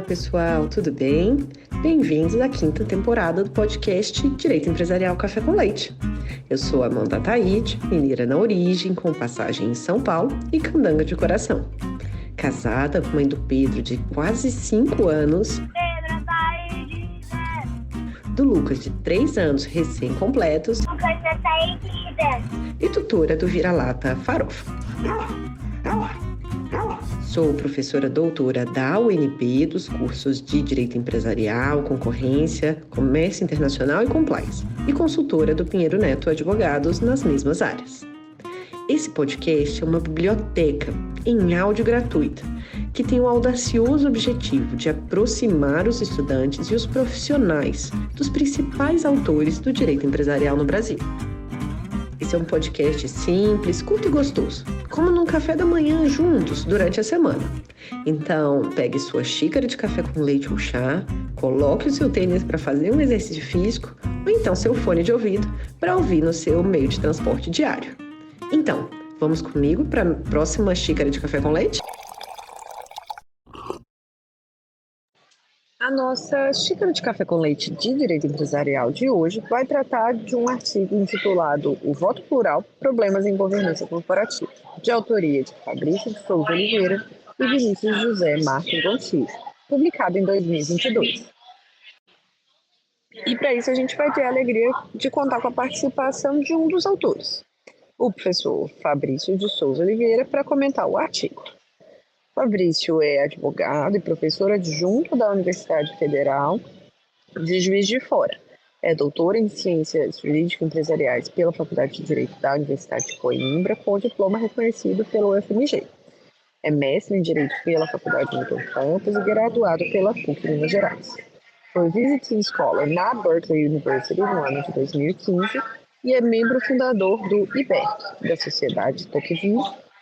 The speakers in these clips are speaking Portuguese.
pessoal, tudo bem? Bem-vindos à quinta temporada do podcast Direito Empresarial Café com Leite. Eu sou Amanda Taide, mineira na origem, com passagem em São Paulo e candanga de coração. Casada, mãe do Pedro, de quase 5 anos, Pedro, Taide, do Lucas, de 3 anos recém-completos, Lucas, Taide, e tutora do vira-lata Farofa. Sou professora doutora da UNB dos cursos de Direito Empresarial, Concorrência, Comércio Internacional e Compliance, e consultora do Pinheiro Neto Advogados nas mesmas áreas. Esse podcast é uma biblioteca em áudio gratuita, que tem o audacioso objetivo de aproximar os estudantes e os profissionais dos principais autores do direito empresarial no Brasil. Esse é um podcast simples, curto e gostoso, como num café da manhã juntos durante a semana. Então, pegue sua xícara de café com leite ou chá, coloque o seu tênis para fazer um exercício físico ou então seu fone de ouvido para ouvir no seu meio de transporte diário. Então, vamos comigo para a próxima xícara de café com leite? A nossa xícara de café com leite de direito empresarial de hoje vai tratar de um artigo intitulado O Voto Plural, Problemas em Governança Corporativa, de autoria de Fabrício de Souza Oliveira e Vinícius José Marques Gontijo, publicado em 2022. E para isso a gente vai ter a alegria de contar com a participação de um dos autores, o professor Fabrício de Souza Oliveira, para comentar o artigo. Fabrício é advogado e professor adjunto da Universidade Federal de Juiz de Fora. É doutor em Ciências Jurídico-Empresariais pela Faculdade de Direito da Universidade de Coimbra, com diploma reconhecido pelo UFMG. É mestre em Direito pela Faculdade de Newton Campos e graduado pela PUC Minas Gerais. Foi Visiting Scholar na Berkeley University no ano de 2015 e é membro fundador do IBEC, da Sociedade Tocqueville,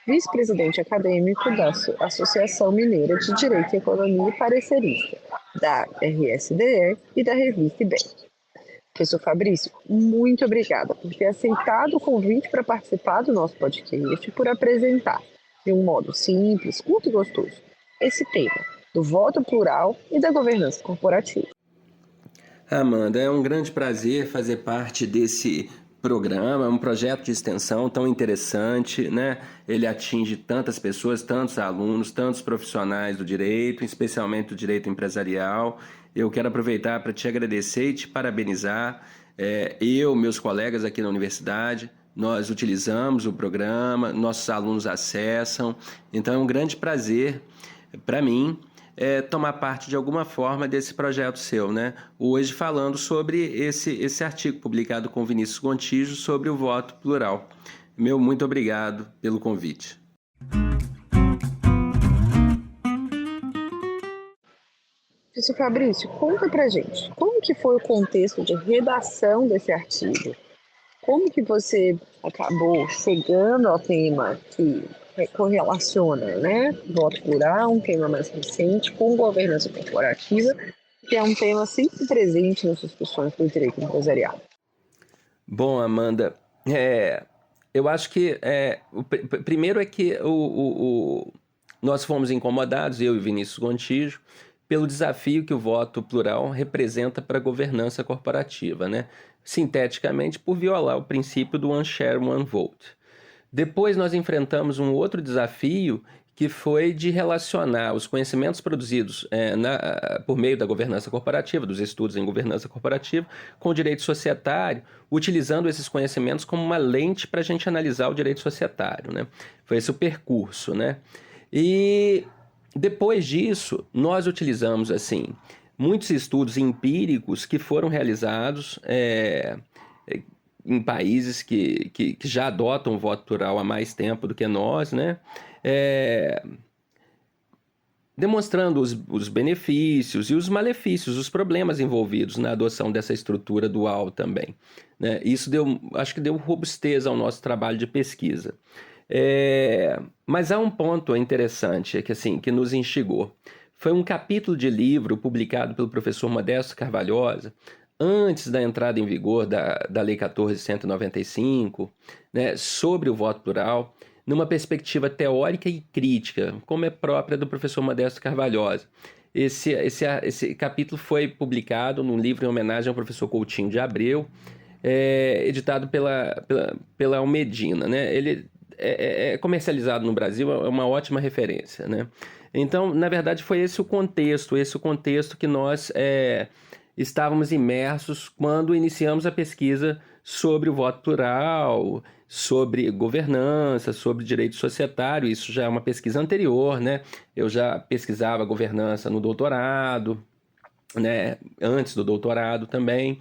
vice-presidente acadêmico da Associação Mineira de Direito e Economia e parecerista, da RSDE e da revista IBEC. Professor Fabrício, muito obrigada por ter aceitado o convite para participar do nosso podcast e por apresentar, de um modo simples, curto e gostoso, esse tema do voto plural e da governança corporativa. Amanda, é um grande prazer fazer parte desse programa, um projeto de extensão tão interessante, né? Ele atinge tantas pessoas, tantos alunos, tantos profissionais do direito, especialmente do direito empresarial. Eu quero aproveitar para te agradecer e te parabenizar. Meus colegas aqui na universidade, nós utilizamos o programa, nossos alunos acessam, então é um grande prazer para mim tomar parte de alguma forma desse projeto seu, né? Hoje falando sobre esse artigo publicado com Vinícius Gontijo sobre o voto plural. Meu muito obrigado pelo convite. Professor Fabrício, conta pra gente, como que foi o contexto de redação desse artigo? Como que você acabou chegando ao tema que correlaciona, né? Voto plural, um tema mais recente, com governança corporativa, que é um tema sempre presente nas discussões do direito empresarial. Bom, Amanda, eu acho que primeiro é que nós fomos incomodados, eu e Vinícius Gontijo, pelo desafio que o voto plural representa para a governança corporativa, né? Sinteticamente, por violar o princípio do one share, one vote. Depois nós enfrentamos um outro desafio que foi de relacionar os conhecimentos produzidos por meio da governança corporativa, dos estudos em governança corporativa, com o direito societário, utilizando esses conhecimentos como uma lente para a gente analisar o direito societário, né? Foi esse o percurso, né? E depois disso, nós utilizamos muitos estudos empíricos que foram realizados em países que já adotam o voto plural há mais tempo do que nós, né? Demonstrando os benefícios e os malefícios, os problemas envolvidos na adoção dessa estrutura dual também, né? Isso acho que deu robustez ao nosso trabalho de pesquisa. Mas há um ponto interessante que nos instigou. Foi um capítulo de livro publicado pelo professor Modesto Carvalhosa, antes da entrada em vigor da Lei 14.195, né, sobre o voto plural, numa perspectiva teórica e crítica, como é própria do professor Modesto Carvalhosa. Esse capítulo foi publicado num livro em homenagem ao professor Coutinho de Abreu, editado pela Almedina, né? Ele é comercializado no Brasil, é uma ótima referência, né? Então, na verdade, foi esse o contexto que nós estávamos imersos quando iniciamos a pesquisa sobre o voto plural, sobre governança, sobre direito societário. Isso já é uma pesquisa anterior, né? Eu já pesquisava governança no doutorado, né? Antes do doutorado também,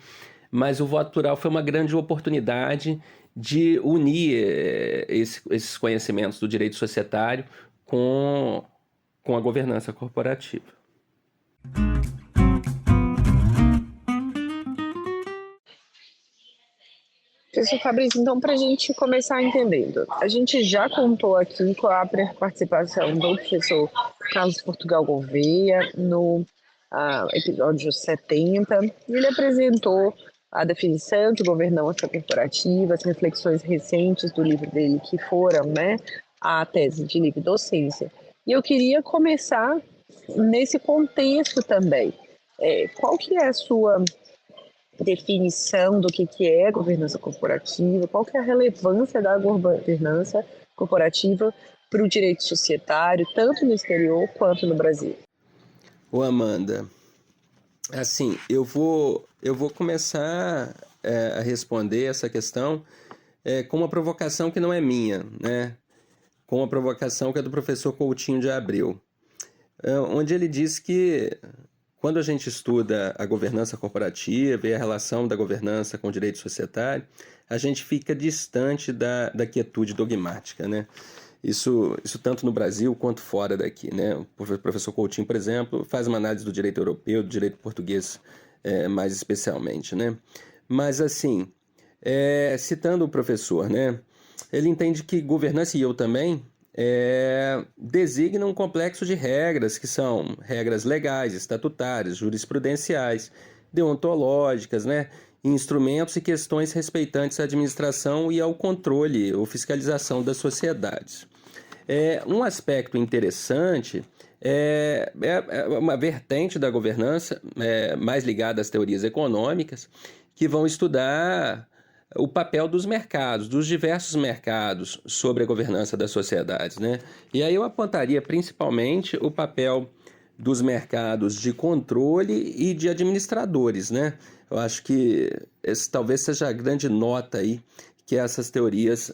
mas o voto plural foi uma grande oportunidade de unir esses conhecimentos do direito societário com a governança corporativa. Professor Fabrício, então, para a gente começar entendendo, a gente já contou aqui com a participação do professor Carlos Portugal Gouveia no episódio 70. Ele apresentou a definição de governança corporativa, as reflexões recentes do livro dele, que foram, né, a tese de livre docência. E eu queria começar nesse contexto também. Qual que é a sua definição do que é governança corporativa, qual que é a relevância da governança corporativa para o direito societário, tanto no exterior quanto no Brasil? Ô Amanda, assim, eu vou começar a responder essa questão com uma provocação que não é minha, né? Com uma provocação que é do professor Coutinho de Abreu, onde ele diz que quando a gente estuda a governança corporativa e a relação da governança com o direito societário, a gente fica distante da quietude dogmática, né? Isso tanto no Brasil quanto fora daqui, né? O professor Coutinho, por exemplo, faz uma análise do direito europeu, do direito português mais especialmente, né? Mas, assim, citando o professor, né? Ele entende que governança, e eu também, designa um complexo de regras, que são regras legais, estatutárias, jurisprudenciais, deontológicas, né? Instrumentos e questões respeitantes à administração e ao controle ou fiscalização das sociedades. Um aspecto interessante é uma vertente da governança mais ligada às teorias econômicas, que vão estudar o papel dos mercados, dos diversos mercados sobre a governança das sociedades, né? E aí eu apontaria principalmente o papel dos mercados de controle e de administradores, né? Eu acho que esse talvez seja a grande nota aí, que essas teorias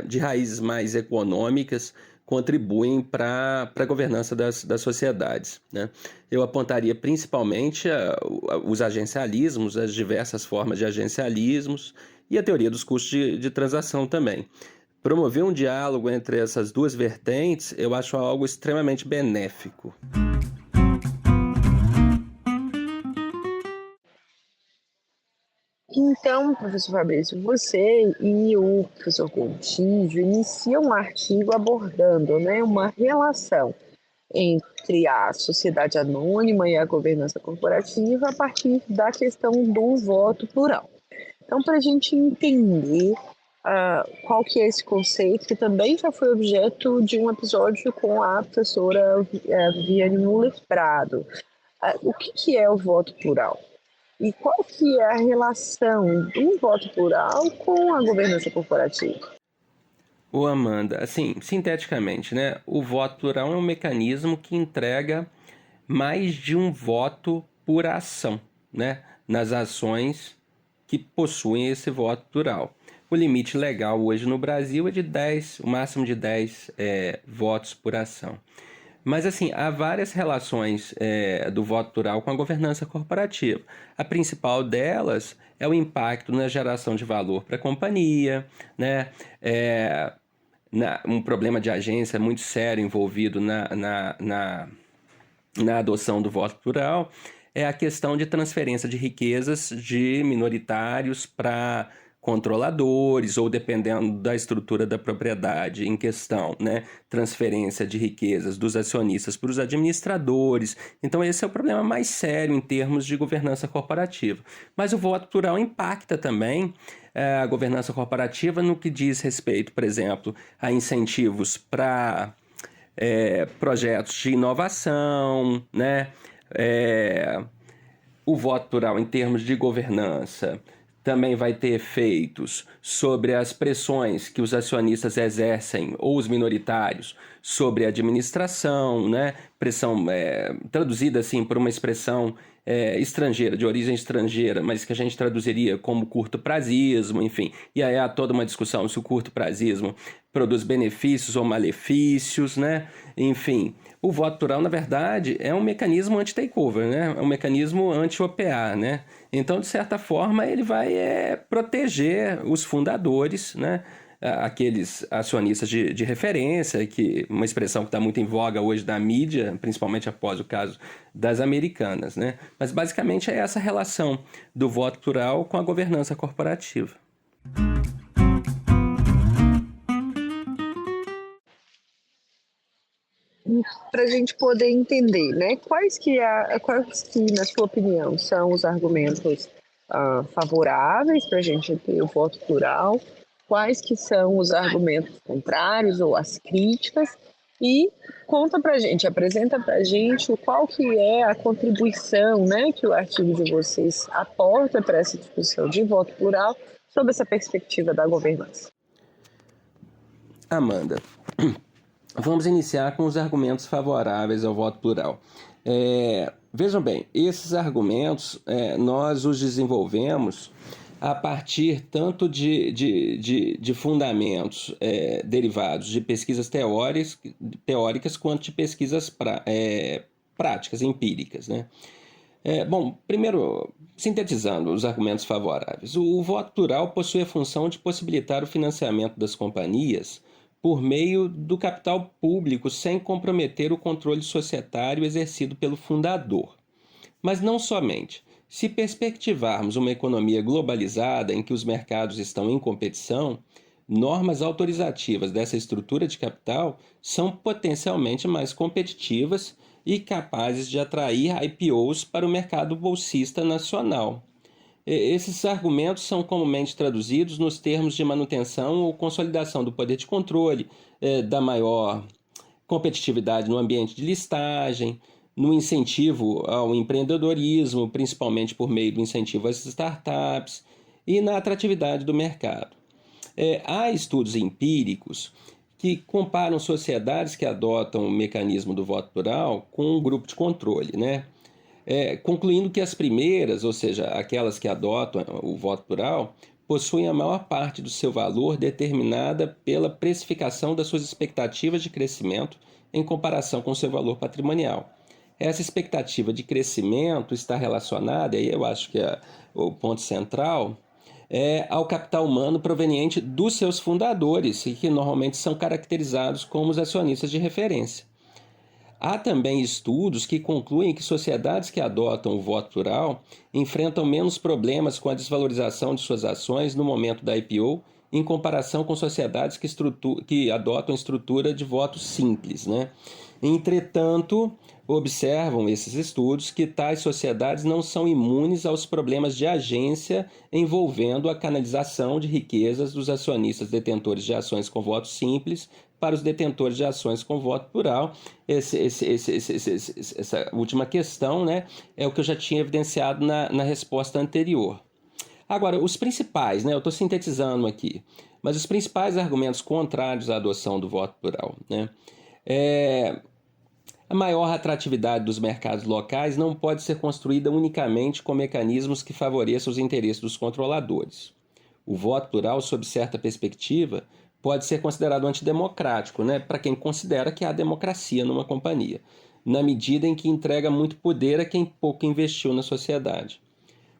de raízes mais econômicas contribuem para a governança das sociedades, né? Eu apontaria principalmente os agencialismos, as diversas formas de agencialismos e a teoria dos custos de transação também. Promover um diálogo entre essas duas vertentes eu acho algo extremamente benéfico. Então, professor Fabrício, você e o professor Coutinho iniciam um artigo abordando, né, uma relação entre a sociedade anônima e a governança corporativa a partir da questão do voto plural. Então, para a gente entender qual que é esse conceito, que também já foi objeto de um episódio com a professora Viviane Muller Prado, o que é o voto plural? E qual que é a relação do voto plural com a governança corporativa? Ô Amanda, assim, sinteticamente, né? O voto plural é um mecanismo que entrega mais de um voto por ação, né? Nas ações que possuem esse voto plural. O limite legal hoje no Brasil é de 10, o máximo de 10 votos por ação. Mas, assim, há várias relações do voto plural com a governança corporativa. A principal delas é o impacto na geração de valor para a companhia, né? Um problema de agência muito sério envolvido na adoção do voto plural é a questão de transferência de riquezas de minoritários para controladores, ou dependendo da estrutura da propriedade em questão, né? Transferência de riquezas dos acionistas para os administradores. Então esse é o problema mais sério em termos de governança corporativa. Mas o voto plural impacta também a governança corporativa no que diz respeito, por exemplo, a incentivos para projetos de inovação, né? O voto plural em termos de governança também vai ter efeitos sobre as pressões que os acionistas exercem, ou os minoritários, sobre a administração, né? Pressão traduzida assim por uma expressão estrangeira, de origem estrangeira, mas que a gente traduziria como curto-prazismo, enfim. E aí há toda uma discussão se o curto-prazismo produz benefícios ou malefícios, né? Enfim, o voto plural, na verdade, é um mecanismo anti-takeover, né? É um mecanismo anti-OPA, né? Então, de certa forma, ele vai proteger os fundadores, né? Aqueles acionistas de referência, que uma expressão que está muito em voga hoje da mídia, principalmente após o caso das Americanas, né? Mas, basicamente, é essa relação do voto plural com a governança corporativa. Para a gente poder entender, né, quais que, na sua opinião, são os argumentos favoráveis para a gente ter o voto plural, quais que são os argumentos contrários ou as críticas, e conta para a gente, apresenta para a gente qual que é a contribuição, né, que o artigo de vocês aporta para essa discussão de voto plural sob essa perspectiva da governança. Amanda, vamos iniciar com os argumentos favoráveis ao voto plural. Vejam bem, esses argumentos nós os desenvolvemos a partir tanto de fundamentos derivados de pesquisas teóricas quanto de pesquisas práticas, empíricas, né? Bom, primeiro, sintetizando os argumentos favoráveis, o voto plural possui a função de possibilitar o financiamento das companhias por meio do capital público sem comprometer o controle societário exercido pelo fundador. Mas não somente. Se perspectivarmos uma economia globalizada em que os mercados estão em competição, normas autorizativas dessa estrutura de capital são potencialmente mais competitivas e capazes de atrair IPOs para o mercado bolsista nacional. Esses argumentos são comumente traduzidos nos termos de manutenção ou consolidação do poder de controle, da maior competitividade no ambiente de listagem, no incentivo ao empreendedorismo, principalmente por meio do incentivo às startups, e na atratividade do mercado. Há estudos empíricos que comparam sociedades que adotam o mecanismo do voto plural com um grupo de controle, né? Concluindo que as primeiras, ou seja, aquelas que adotam o voto plural, possuem a maior parte do seu valor determinada pela precificação das suas expectativas de crescimento em comparação com seu valor patrimonial. Essa expectativa de crescimento está relacionada, e eu acho que é o ponto central, ao capital humano proveniente dos seus fundadores, e que normalmente são caracterizados como os acionistas de referência. Há também estudos que concluem que sociedades que adotam o voto plural enfrentam menos problemas com a desvalorização de suas ações no momento da IPO em comparação com sociedades que adotam estrutura de voto simples, né? Entretanto, observam esses estudos que tais sociedades não são imunes aos problemas de agência envolvendo a canalização de riquezas dos acionistas detentores de ações com voto simples para os detentores de ações com voto plural. Essa última questão, né, é o que eu já tinha evidenciado na resposta anterior. Agora, os principais, né, eu estou sintetizando aqui, mas os principais argumentos contrários à adoção do voto plural, né, a maior atratividade dos mercados locais não pode ser construída unicamente com mecanismos que favoreçam os interesses dos controladores. O voto plural, sob certa perspectiva, pode ser considerado antidemocrático, né, para quem considera que há democracia numa companhia, na medida em que entrega muito poder a quem pouco investiu na sociedade.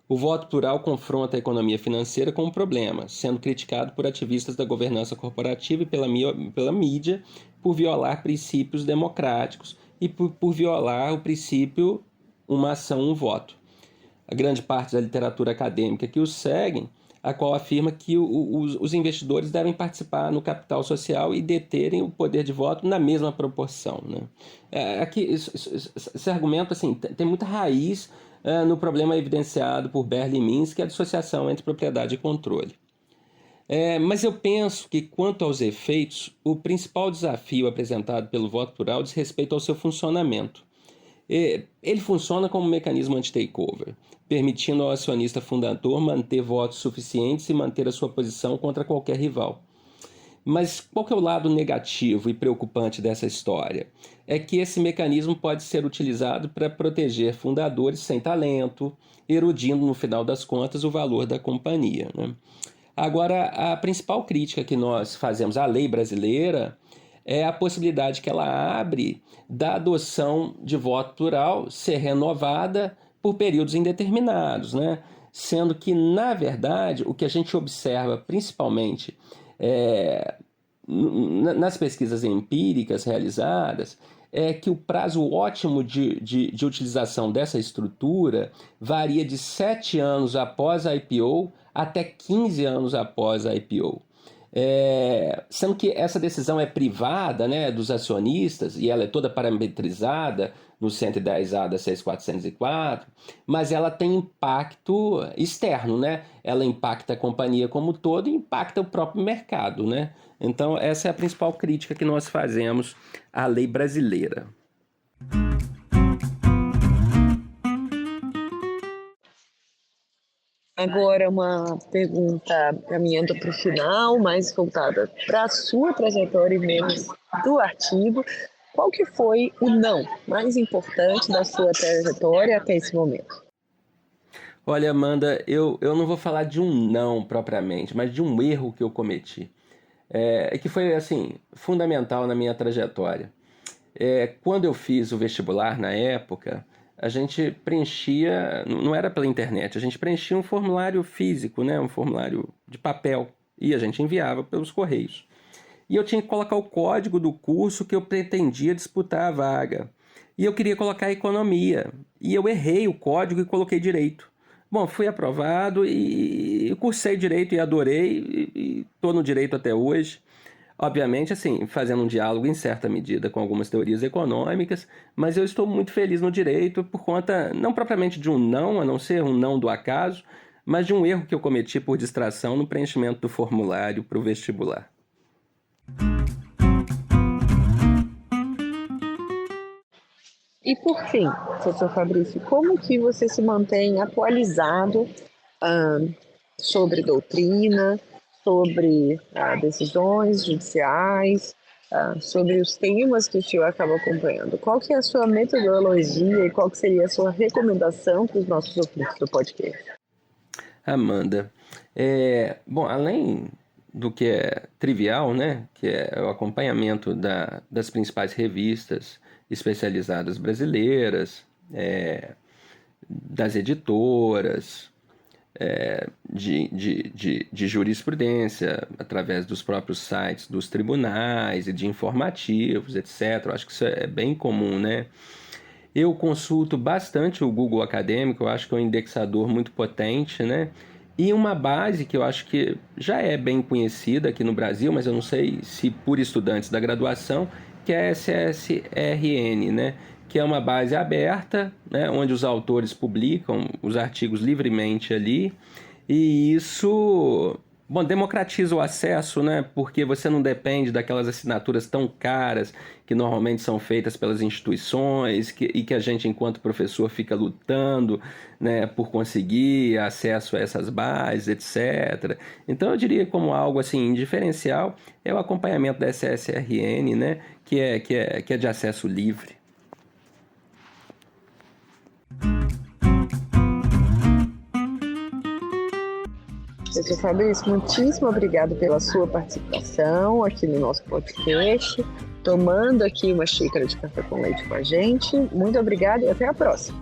O voto plural confronta a economia financeira com um problema, sendo criticado por ativistas da governança corporativa e pela mídia por violar princípios democráticos e por violar o princípio uma ação, um voto. A grande parte da literatura acadêmica que os seguem, a qual afirma que os investidores devem participar no capital social e deterem o poder de voto na mesma proporção, né? Aqui, esse argumento assim, tem muita raiz no problema evidenciado por Berle e Mins, que é a dissociação entre propriedade e controle. Mas eu penso que, quanto aos efeitos, o principal desafio apresentado pelo voto plural diz respeito ao seu funcionamento. Ele funciona como um mecanismo anti-takeover, permitindo ao acionista fundador manter votos suficientes e manter a sua posição contra qualquer rival. Mas qual que é o lado negativo e preocupante dessa história? É que esse mecanismo pode ser utilizado para proteger fundadores sem talento, erudindo, no final das contas, o valor da companhia, né? Agora, a principal crítica que nós fazemos à lei brasileira é a possibilidade que ela abre da adoção de voto plural ser renovada por períodos indeterminados, né? Sendo que, na verdade, o que a gente observa principalmente nas pesquisas empíricas realizadas é que o prazo ótimo de utilização dessa estrutura varia de 7 anos após a IPO até 15 anos após a IPO. Sendo que essa decisão é privada, né, dos acionistas, e ela é toda parametrizada no 110A da 6404, mas ela tem impacto externo, né? Ela impacta a companhia como um todo e impacta o próprio mercado, né? Então, essa é a principal crítica que nós fazemos à lei brasileira. Agora, uma pergunta caminhando para o final, mais voltada para a sua trajetória e menos do artigo. Qual que foi o não mais importante da sua trajetória até esse momento? Olha, Amanda, eu não vou falar de um não propriamente, mas de um erro que eu cometi. Que foi, assim, fundamental na minha trajetória. Quando eu fiz o vestibular, na época, a gente preenchia, não era pela internet, a gente preenchia um formulário físico, né? Um formulário de papel, e a gente enviava pelos correios. E eu tinha que colocar o código do curso que eu pretendia disputar a vaga. E eu queria colocar economia, e eu errei o código e coloquei direito. Bom, fui aprovado e cursei direito e adorei, e estou no direito até hoje. Obviamente, assim, fazendo um diálogo em certa medida com algumas teorias econômicas, mas eu estou muito feliz no direito por conta, não propriamente de um não, a não ser um não do acaso, mas de um erro que eu cometi por distração no preenchimento do formulário para o vestibular. E por fim, professor Fabrício, como que você se mantém atualizado sobre doutrina, sobre decisões judiciais, sobre os temas que o senhor acaba acompanhando? Qual que é a sua metodologia e qual que seria a sua recomendação para os nossos ouvintes do podcast? Amanda, bom, além do que é trivial, né, que é o acompanhamento das principais revistas especializadas brasileiras, das editoras, de jurisprudência, através dos próprios sites dos tribunais e de informativos, etc. Eu acho que isso é bem comum, né? Eu consulto bastante o Google Acadêmico, eu acho que é um indexador muito potente, né? E uma base que eu acho que já é bem conhecida aqui no Brasil, mas eu não sei se por estudantes da graduação, que é a SSRN, né? Que é uma base aberta, né? Onde os autores publicam os artigos livremente ali, e isso, bom, democratiza o acesso, né? Porque você não depende daquelas assinaturas tão caras que normalmente são feitas pelas instituições e que a gente, enquanto professor, fica lutando, né, por conseguir acesso a essas bases, etc. Então, eu diria como algo assim diferencial é o acompanhamento da SSRN, né, que é de acesso livre. Professor Fabrício, muitíssimo obrigado pela sua participação aqui no nosso podcast, tomando aqui uma xícara de café com leite com a gente. Muito obrigada e até a próxima.